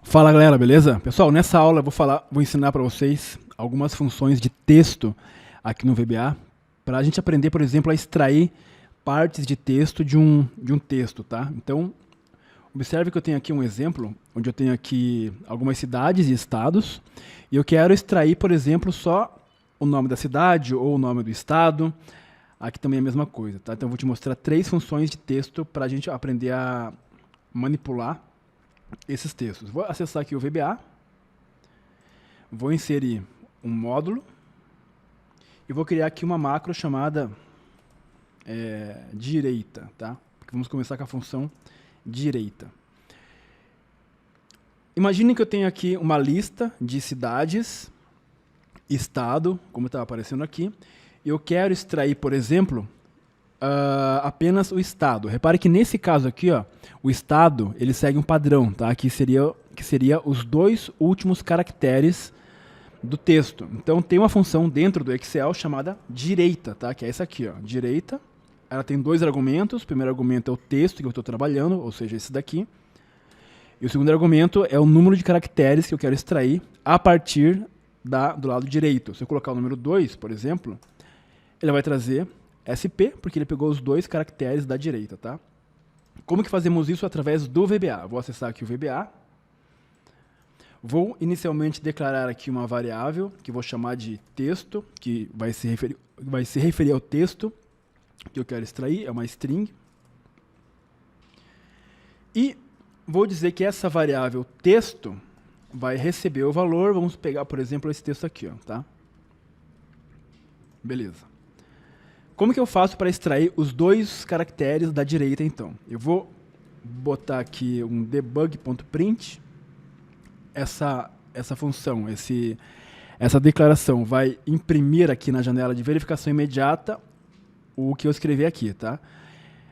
Fala galera, beleza? Pessoal, nessa aula eu vou ensinar para vocês algumas funções de texto aqui no VBA para a gente aprender, por exemplo, a extrair partes de texto de um texto, tá? Então, observe que eu tenho aqui um exemplo onde eu tenho aqui algumas cidades e estados e eu quero extrair, por exemplo, só o nome da cidade ou o nome do estado. Aqui também é a mesma coisa, tá? Então eu vou te mostrar 3 funções de texto para a gente aprender a manipular esses textos. Vou acessar aqui o VBA, vou inserir um módulo e vou criar aqui uma macro chamada direita, tá? Vamos começar com a função direita. Imagine que eu tenho aqui uma lista de cidades, estado, como está aparecendo aqui, e eu quero extrair, por exemplo, apenas o estado. Repare que nesse caso aqui, ó, o estado ele segue um padrão, tá? Que seria os 2 últimos caracteres do texto. Então tem uma função dentro do Excel chamada direita, tá? Que é essa aqui, ó, direita. Ela tem 2 argumentos. O primeiro argumento é o texto que eu estou trabalhando, ou seja, esse daqui. E o segundo argumento é o número de caracteres que eu quero extrair a partir do lado direito. Se eu colocar o número 2, por exemplo, ele vai trazer SP, porque ele pegou os 2 caracteres da direita, tá? Como que fazemos isso? Através do VBA. Vou acessar aqui o VBA. Vou inicialmente declarar aqui uma variável, que vou chamar de texto, que vai se referir ao texto que eu quero extrair, é uma string. E vou dizer que essa variável texto vai receber o valor, vamos pegar, por exemplo, esse texto aqui, ó, tá? Beleza. Como que eu faço para extrair os 2 caracteres da direita, então? Eu vou botar aqui um debug.print. Essa função, essa declaração vai imprimir aqui na janela de verificação imediata o que eu escrevi aqui, tá?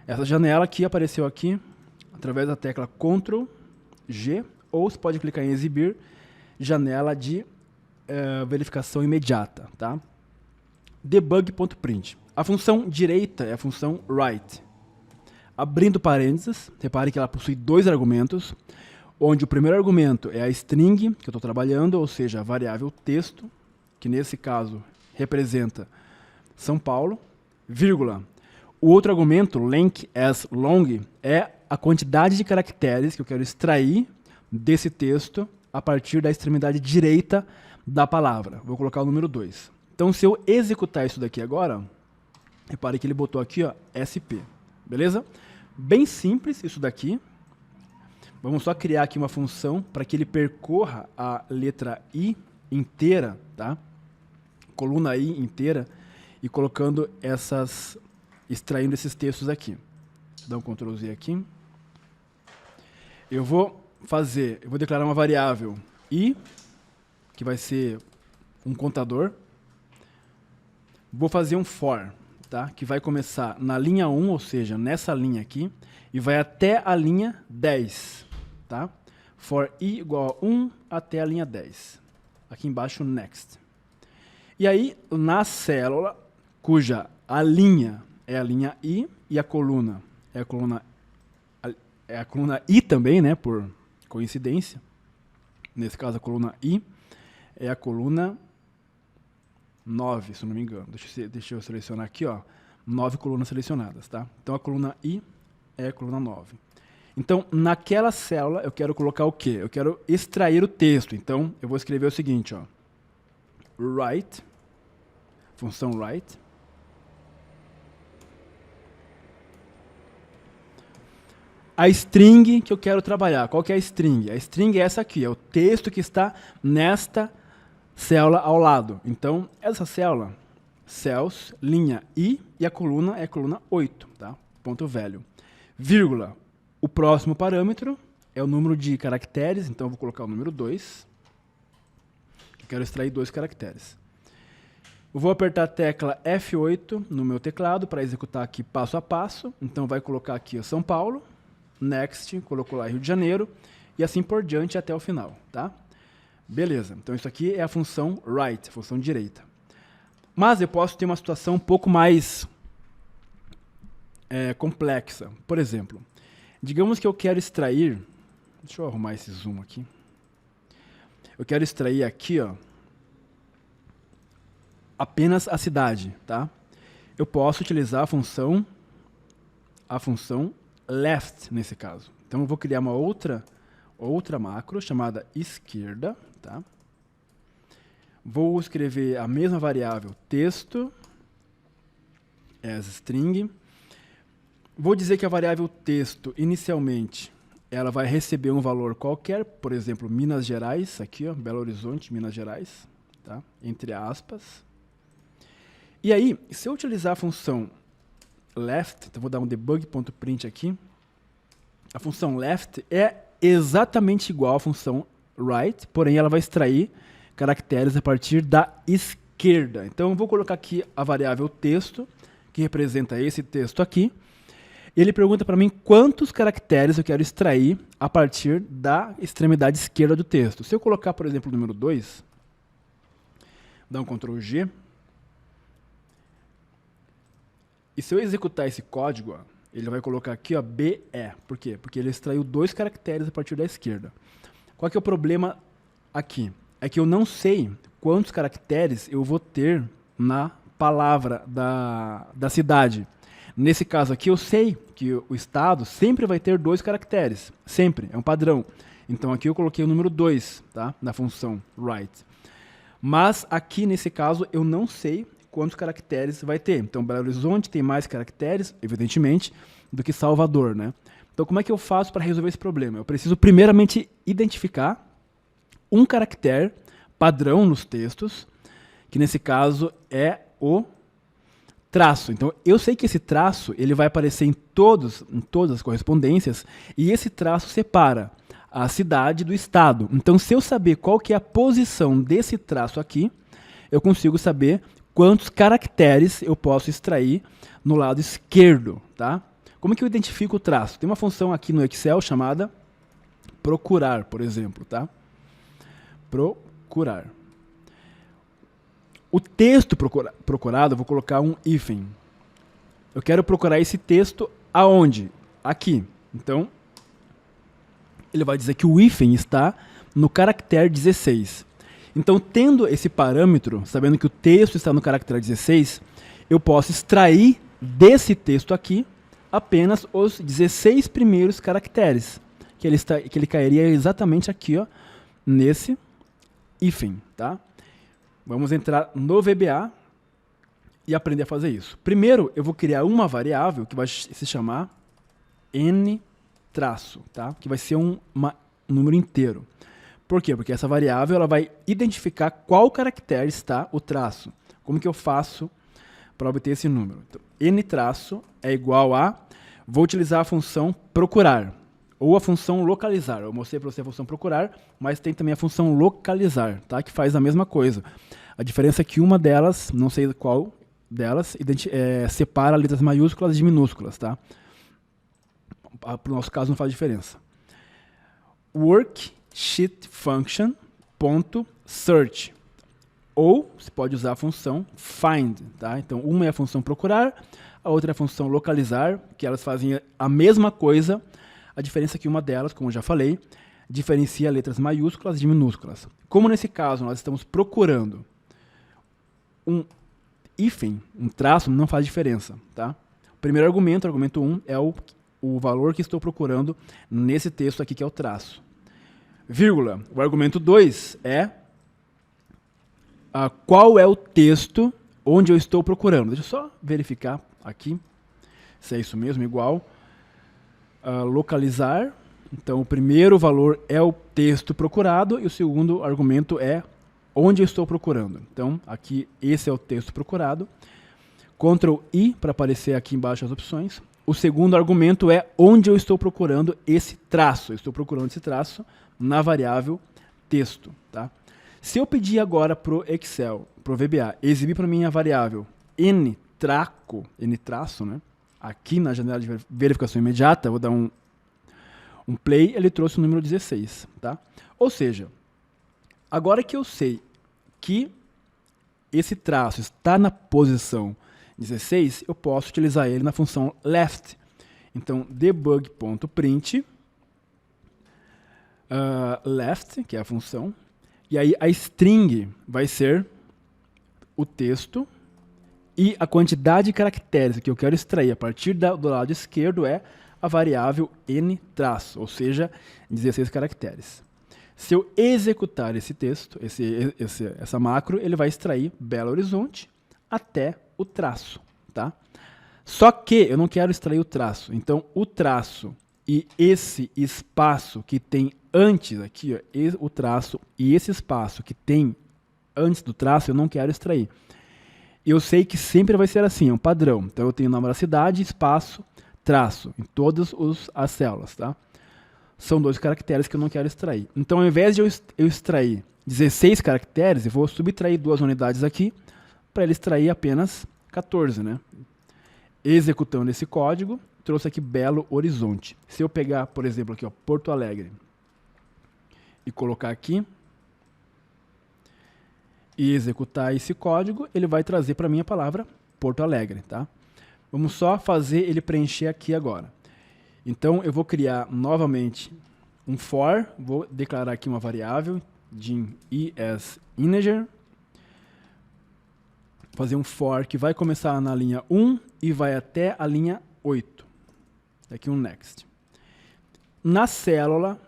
Essa janela aqui apareceu aqui através da tecla Ctrl G, ou você pode clicar em exibir janela de verificação imediata, tá? Debug.print. A função direita é a função write. Abrindo parênteses, repare que ela possui 2 argumentos, onde o primeiro argumento é a string que eu estou trabalhando, ou seja, a variável texto, que nesse caso representa São Paulo, vírgula. O outro argumento, length as long, é a quantidade de caracteres que eu quero extrair desse texto a partir da extremidade direita da palavra. Vou colocar o número 2. Então, se eu executar isso daqui agora, repare que ele botou aqui, ó, SP, beleza? Bem simples isso daqui. Vamos só criar aqui uma função para que ele percorra a letra I inteira, tá? Coluna I inteira, e colocando extraindo esses textos aqui. Vou dar um Ctrl Z aqui. Eu vou declarar uma variável I, que vai ser um contador. Vou fazer um for, tá? Que vai começar na linha 1, ou seja, nessa linha aqui, e vai até a linha 10, tá? For I igual a 1 até a linha 10. Aqui embaixo, next. E aí, na célula, cuja a linha é a linha I e a coluna é a coluna I também, né? Por coincidência. Nesse caso, a coluna I é a coluna 9, se não me engano. Deixa eu selecionar aqui, ó. 9 colunas selecionadas, tá? Então a coluna I é a coluna 9. Então, naquela célula, eu quero colocar o quê? Eu quero extrair o texto. Então, eu vou escrever o seguinte, ó. Write, função write. A string que eu quero trabalhar. Qual que é a string? A string é essa aqui, é o texto que está nesta célula ao lado. Então, essa célula, cells, linha I, e a coluna é a coluna 8, tá? Ponto velho. Vírgula. O próximo parâmetro é o número de caracteres, então eu vou colocar o número 2. Eu quero extrair 2 caracteres. Eu vou apertar a tecla F8 no meu teclado para executar aqui passo a passo. Então vai colocar aqui o São Paulo, next, colocou lá Rio de Janeiro, e assim por diante até o final, tá? Beleza, então isso aqui é a função write, a função direita. Mas eu posso ter uma situação um pouco mais complexa. Por exemplo, digamos que eu quero extrair... Deixa eu arrumar esse zoom aqui. eu quero extrair aqui, ó, apenas a cidade, tá? Eu posso utilizar a função left nesse caso. Então eu vou criar uma outra macro chamada esquerda, tá? Vou escrever a mesma variável texto as string. Vou dizer que a variável texto inicialmente ela vai receber um valor qualquer, por exemplo, Minas Gerais, aqui, ó, Belo Horizonte, Minas Gerais, tá? Entre aspas. E aí, se eu utilizar a função left, então vou dar um debug.print aqui, a função left é exatamente igual à função right, porém ela vai extrair caracteres a partir da esquerda. Então eu vou colocar aqui a variável texto, que representa esse texto aqui. Ele pergunta para mim quantos caracteres eu quero extrair a partir da extremidade esquerda do texto. Se eu colocar, por exemplo, o número 2, dá um Ctrl G, e se eu executar esse código, ó, ele vai colocar aqui, ó, BE. Por quê? Porque ele extraiu 2 caracteres a partir da esquerda. Qual que é o problema aqui? É que eu não sei quantos caracteres eu vou ter na palavra da cidade. Nesse caso aqui, eu sei que o estado sempre vai ter 2 caracteres. Sempre, é um padrão. Então aqui eu coloquei o número 2, tá? Na função write. Mas aqui, nesse caso, eu não sei quantos caracteres vai ter. Então Belo Horizonte tem mais caracteres, evidentemente, do que Salvador, né? Então como é que eu faço para resolver esse problema? Eu preciso primeiramente identificar um caractere padrão nos textos, que nesse caso é o traço. Então, eu sei que esse traço ele vai aparecer em todas as correspondências, e esse traço separa a cidade do estado. Então, se eu saber qual que é a posição desse traço aqui, eu consigo saber quantos caracteres eu posso extrair no lado esquerdo, tá? Como que eu identifico o traço? Tem uma função aqui no Excel chamada procurar, por exemplo, tá? Procurar. O texto procurado, eu vou colocar um hífen. Eu quero procurar esse texto aonde? Aqui. Então, ele vai dizer que o hífen está no caractere 16. Então, tendo esse parâmetro, sabendo que o texto está no caractere 16, eu posso extrair desse texto aqui apenas os 16 primeiros caracteres, que ele cairia exatamente aqui, ó, nesse hífen, tá? Vamos entrar no VBA e aprender a fazer isso. Primeiro, eu vou criar uma variável que vai se chamar n-, tá? Que vai ser um número inteiro. Por quê? Porque essa variável ela vai identificar qual caractere está o traço. Como que eu faço para obter esse número? Então, n- é igual a... Vou utilizar a função procurar ou a função localizar. Eu mostrei para você a função procurar, mas tem também a função localizar, tá? Que faz a mesma coisa. A diferença é que uma delas, não sei qual delas, separa letras maiúsculas de minúsculas, tá? Para o nosso caso não faz diferença. Worksheet function.search. Ou você pode usar a função find, tá? Então uma é a função procurar, a outra é a função localizar, que elas fazem a mesma coisa. A diferença é que uma delas, como eu já falei, diferencia letras maiúsculas de minúsculas. Como nesse caso nós estamos procurando um hífen, um traço, não faz diferença, tá? O primeiro argumento 1, é o valor que estou procurando nesse texto aqui, que é o traço. Vírgula. O argumento 2 é qual é o texto onde eu estou procurando. Deixa eu só verificar aqui se é isso mesmo, igual. Localizar. Então, o primeiro valor é o texto procurado e o segundo argumento é onde eu estou procurando. Então, aqui, esse é o texto procurado. Ctrl I para aparecer aqui embaixo as opções. O segundo argumento é onde eu estou procurando esse traço. Eu estou procurando esse traço na variável texto, tá? Se eu pedir agora para o Excel, para o VBA, exibir para mim a variável n-, né? Aqui na janela de verificação imediata, eu vou dar um play, ele trouxe o número 16, tá? Ou seja, agora que eu sei que esse traço está na posição 16, eu posso utilizar ele na função left. Então, debug.print left, que é a função, E aí a string vai ser o texto e a quantidade de caracteres que eu quero extrair a partir do lado esquerdo é a variável n traço, ou seja, 16 caracteres. Se eu executar esse texto, essa macro, ele vai extrair Belo Horizonte até o traço, tá? Só que eu não quero extrair o traço. Então, o traço e esse espaço que tem antes aqui, ó, o traço e esse espaço que tem antes do traço, eu não quero extrair. Eu sei que sempre vai ser assim, é um padrão. Então, eu tenho nome da cidade, espaço, traço, em todas as células, tá? São 2 caracteres que eu não quero extrair. Então, ao invés de eu extrair 16 caracteres, eu vou subtrair 2 unidades aqui, para ele extrair apenas 14, né? Executando esse código, trouxe aqui Belo Horizonte. Se eu pegar, por exemplo, aqui, ó, Porto Alegre, e colocar aqui, e executar esse código, ele vai trazer para mim a palavra Porto Alegre, tá? Vamos só fazer ele preencher aqui agora. Então, eu vou criar novamente um for, vou declarar aqui uma variável de ESInteger, fazer um for que vai começar na linha 1 e vai até a linha 8. Aqui um next. Na célula,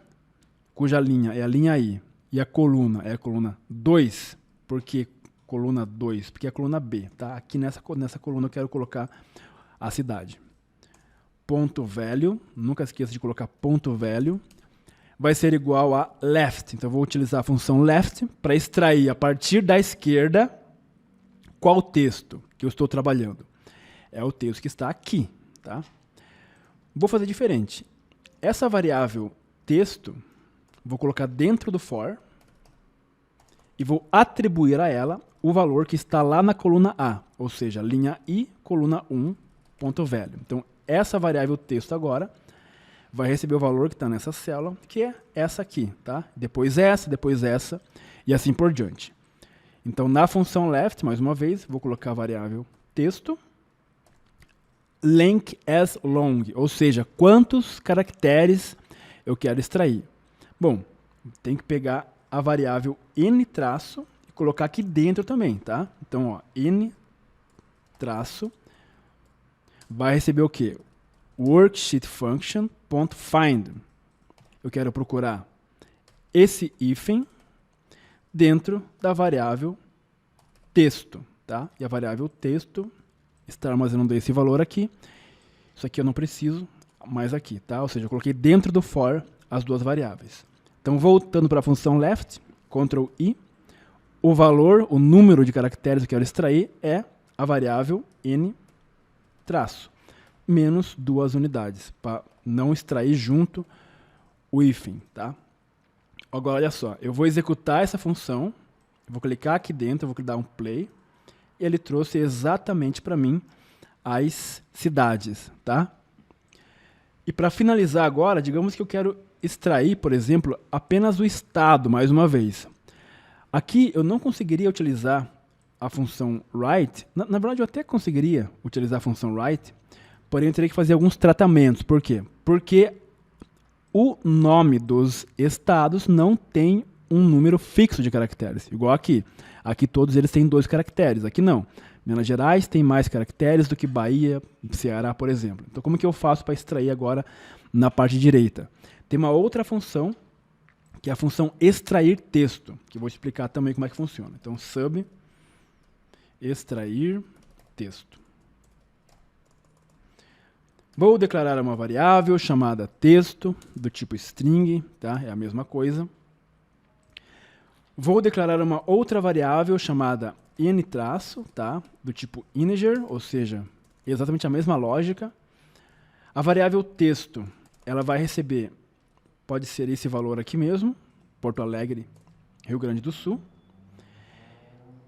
cuja linha é a linha I e a coluna é a coluna 2, porque coluna 2? Porque é a coluna B, tá? Aqui nessa coluna eu quero colocar a cidade. Ponto value, nunca esqueça de colocar ponto value, vai ser igual a left. Então eu vou utilizar a função left para extrair a partir da esquerda qual texto que eu estou trabalhando. É o texto que está aqui, tá? Vou fazer diferente. Essa variável texto, vou colocar dentro do for e vou atribuir a ela o valor que está lá na coluna A, ou seja, linha I, coluna 1, ponto value. Então, essa variável texto agora vai receber o valor que está nessa célula, que é essa aqui, tá? Depois essa, e assim por diante. Então, na função left, mais uma vez, vou colocar a variável texto, length as long, ou seja, quantos caracteres eu quero extrair. Bom, tem que pegar a variável n traço e colocar aqui dentro também, tá? Então, ó, n traço vai receber o quê? Worksheet function.find. Eu quero procurar esse hífen dentro da variável texto, tá? E a variável texto está armazenando esse valor aqui. Isso aqui eu não preciso mais aqui, tá? Ou seja, eu coloquei dentro do for as 2 variáveis. Então, voltando para a função left, Ctrl I, o valor, o número de caracteres que eu quero extrair é a variável n traço, menos 2 unidades, para não extrair junto o hífen, tá? Agora, olha só, eu vou executar essa função, vou clicar aqui dentro, vou dar um play, e ele trouxe exatamente para mim as cidades, tá? E para finalizar agora, digamos que eu quero extrair, por exemplo, apenas o estado, mais uma vez. Aqui eu não conseguiria utilizar a função write, na verdade eu até conseguiria utilizar a função write, porém eu teria que fazer alguns tratamentos. Por quê? Porque o nome dos estados não tem um número fixo de caracteres, igual aqui. Aqui todos eles têm 2 caracteres, aqui não. Minas Gerais tem mais caracteres do que Bahia, Ceará, por exemplo. Então como que eu faço para extrair agora na parte direita? Tem uma outra função, que é a função extrair texto, que eu vou explicar também como é que funciona. Então sub extrair texto. Vou declarar uma variável chamada texto, do tipo string, tá? É a mesma coisa. Vou declarar uma outra variável chamada n traço, tá? Do tipo integer, ou seja, exatamente a mesma lógica. A variável texto, ela vai receber, pode ser esse valor aqui mesmo, Porto Alegre, Rio Grande do Sul.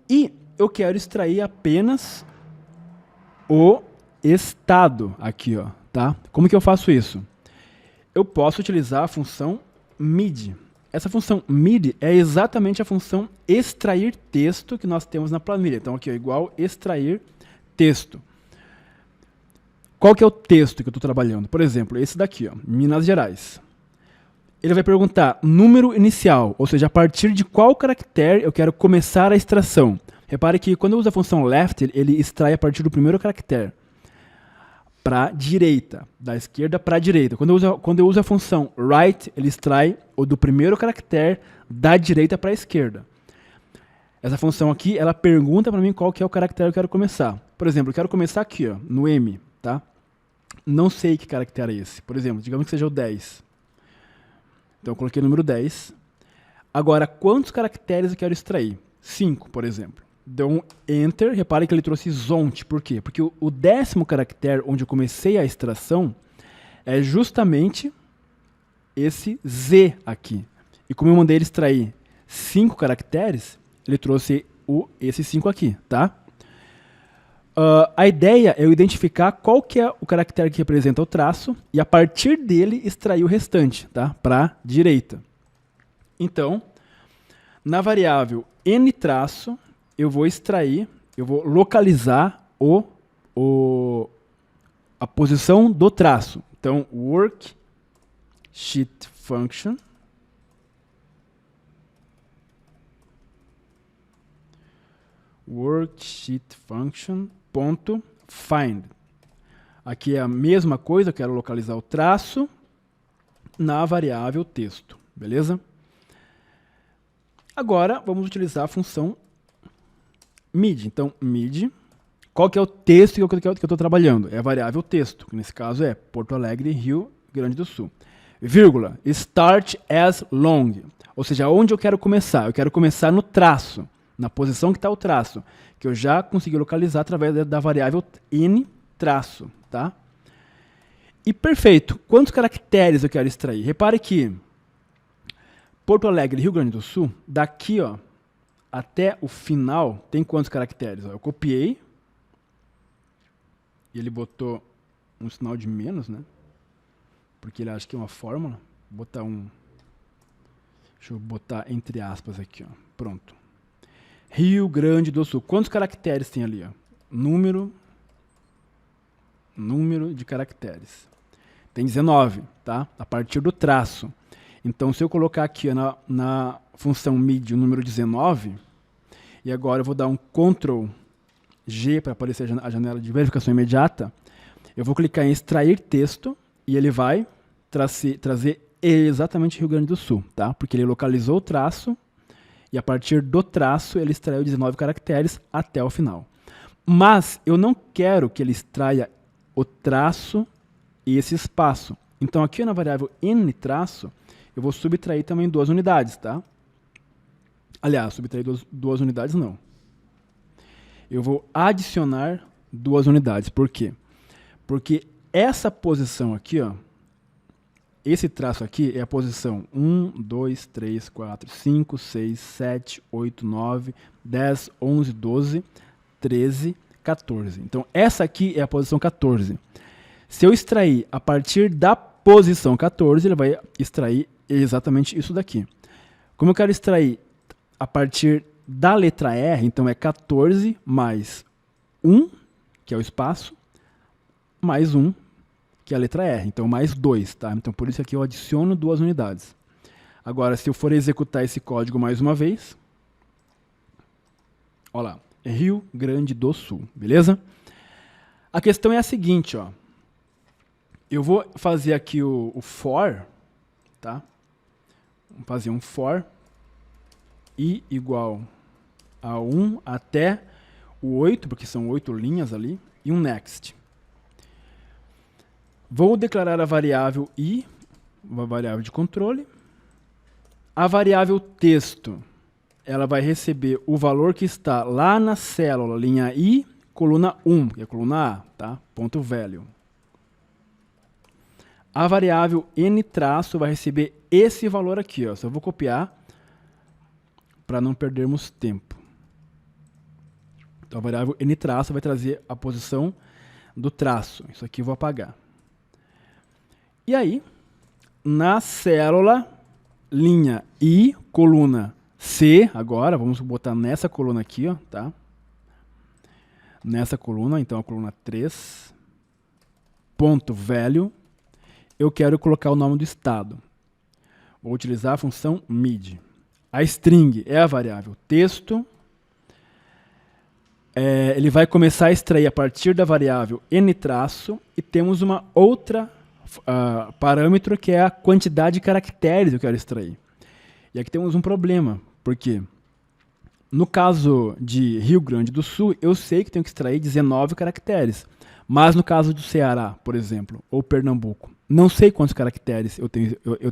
E eu quero extrair apenas o estado aqui, ó, tá? Como que eu faço isso? Eu posso utilizar a função mid. Essa função mid é exatamente a função extrair texto que nós temos na planilha. Então aqui, ó, igual extrair texto. Qual que é o texto que eu estou trabalhando? Por exemplo, esse daqui, ó, Minas Gerais. ele vai perguntar número inicial, ou seja, a partir de qual caractere eu quero começar a extração. Repare que quando eu uso a função left, ele extrai a partir do primeiro caractere para a direita, da esquerda para a direita. Quando eu uso a função right, ele extrai o do primeiro caractere da direita para a esquerda. Essa função aqui, ela pergunta para mim qual que é o caractere que eu quero começar. Por exemplo, eu quero começar aqui, ó, no M, tá? Não sei que caractere é esse. Por exemplo, digamos que seja o 10. Então eu coloquei o número 10. Agora, quantos caracteres eu quero extrair? 5, por exemplo. Deu um Enter, repare que ele trouxe zonte. Por quê? Porque o 10º caractere onde eu comecei a extração é justamente esse Z aqui. E como eu mandei ele extrair 5 caracteres, ele trouxe esse 5 aqui, tá? A ideia é eu identificar qual que é o caractere que representa o traço e a partir dele extrair o restante, tá? Para a direita. Então, na variável n-traço, eu vou extrair, eu vou localizar a posição do traço. Então, worksheet function ponto find. Aqui é a mesma coisa, eu quero localizar o traço na variável texto, beleza? Agora, vamos utilizar a função mid. Então, mid, qual que é o texto que eu estou trabalhando? É a variável texto, que nesse caso é Porto Alegre, Rio Grande do Sul. Vírgula, start as long, ou seja, onde eu quero começar? Eu quero começar no traço, na posição que está o traço, que eu já consegui localizar através da variável n-traço, tá? E perfeito, quantos caracteres eu quero extrair? Repare que Porto Alegre, Rio Grande do Sul, daqui, ó, até o final, tem quantos caracteres? Eu copiei, e ele botou um sinal de menos, né? Porque ele acha que é uma fórmula. Vou botar deixa eu botar entre aspas aqui, ó. Pronto. Rio Grande do Sul. Quantos caracteres tem ali, ó? Número de caracteres. Tem 19, tá? A partir do traço. Então, se eu colocar aqui na função mid o número 19, e agora eu vou dar um Ctrl G para aparecer a janela de verificação imediata, eu vou clicar em extrair texto e ele vai trazer exatamente Rio Grande do Sul, tá? Porque ele localizou o traço e a partir do traço ele extraiu 19 caracteres até o final. Mas eu não quero que ele extraia o traço e esse espaço. Então aqui na variável n-traço, eu vou subtrair também 2 unidades, tá? Aliás, subtrair 2 unidades não. Eu vou adicionar 2 unidades. Por quê? Porque essa posição aqui, ó, esse traço aqui é a posição 1, 2, 3, 4, 5, 6, 7, 8, 9, 10, 11, 12, 13, 14. Então, essa aqui é a posição 14. Se eu extrair a partir da posição 14, ele vai extrair exatamente isso daqui. Como eu quero extrair a partir da letra R, então é 14 mais 1, que é o espaço, mais 1, que é a letra R. Então, mais 2, tá? Então, por isso aqui eu adiciono 2 unidades. Agora, se eu for executar esse código mais uma vez, olha lá, é Rio Grande do Sul, beleza? A questão é a seguinte, ó. Eu vou fazer aqui o for, tá? Vamos fazer um for i igual a 1 até o 8, porque são 8 linhas ali, e um next. Vou declarar a variável i, uma variável de controle. A variável texto, ela vai receber o valor que está lá na célula, linha i, coluna 1, que é a coluna A, tá? Ponto value. A variável n-traço vai receber esse valor aqui, ó. Só vou copiar para não perdermos tempo. Então, a variável n-traço vai trazer a posição do traço. Isso aqui eu vou apagar. E aí, na célula, linha I, coluna C, agora, vamos botar nessa coluna aqui, ó, tá? Nessa coluna, então a coluna 3, ponto value, eu quero colocar o nome do estado. Vou utilizar a função mid. A string é a variável texto. Ele vai começar a extrair a partir da variável n traço e temos uma outra parâmetro que é a quantidade de caracteres que eu quero extrair. E aqui temos um problema, porque no caso de Rio Grande do Sul, eu sei que tenho que extrair 19 caracteres, mas no caso do Ceará, por exemplo, ou Pernambuco, não sei quantos caracteres eu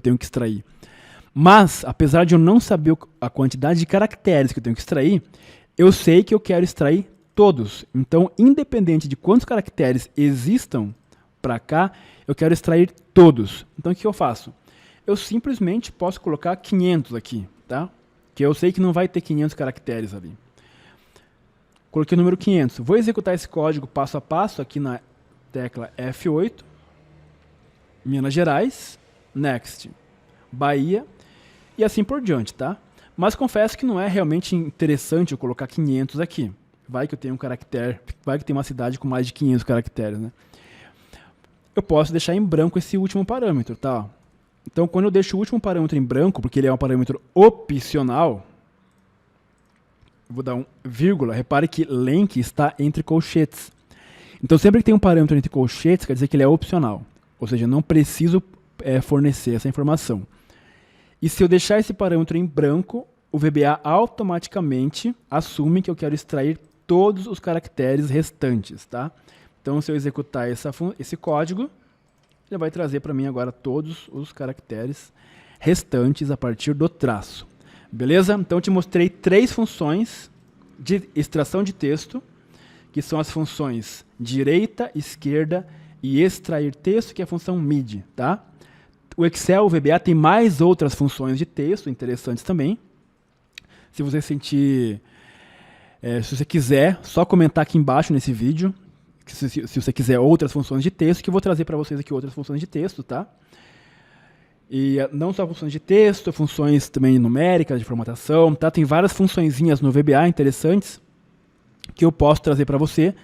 tenho que extrair. Mas, apesar de eu não saber a quantidade de caracteres que eu tenho que extrair, eu sei que eu quero extrair todos. Então, independente de quantos caracteres existam para cá, eu quero extrair todos. Então, o que eu faço? Eu simplesmente posso colocar 500 aqui, tá? Que eu sei que não vai ter 500 caracteres ali. Coloquei o número 500. Vou executar esse código passo a passo aqui na tecla F8. Minas Gerais, Next, Bahia e assim por diante, tá? Mas confesso que não é realmente interessante eu colocar 500 aqui. Vai que eu tenho um caractere, vai que tem uma cidade com mais de 500 caracteres, né? Eu posso deixar em branco esse último parâmetro, tá? Então, quando eu deixo o último parâmetro em branco, porque ele é um parâmetro opcional, eu vou dar um vírgula. Repare que length está entre colchetes. Então, sempre que tem um parâmetro entre colchetes, quer dizer que ele é opcional. Ou seja, não preciso fornecer essa informação. E se eu deixar esse parâmetro em branco, o VBA automaticamente assume que eu quero extrair todos os caracteres restantes, tá? Então, se eu executar esse código, ele vai trazer para mim agora todos os caracteres restantes a partir do traço. Beleza? Então, eu te mostrei 3 funções de extração de texto, que são as funções direita, esquerda e extrair texto, que é a função mid, tá? O Excel, o VBA, tem mais outras funções de texto interessantes também. Se você sentir, se você quiser, só comentar aqui embaixo nesse vídeo, se você quiser outras funções de texto, que eu vou trazer para vocês aqui outras funções de texto, tá? E não só funções de texto, funções também numéricas, de formatação, tá? Tem várias funçõezinhas no VBA interessantes que eu posso trazer para você.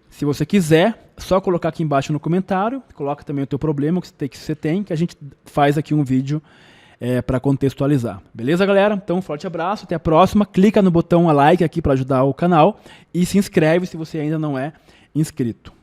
Se você quiser, só colocar aqui embaixo no comentário, coloca também o teu problema que você tem, que a gente faz aqui um vídeo para contextualizar. Beleza, galera? Então, um forte abraço, até a próxima. Clica no botão like aqui para ajudar o canal e se inscreve se você ainda não é inscrito.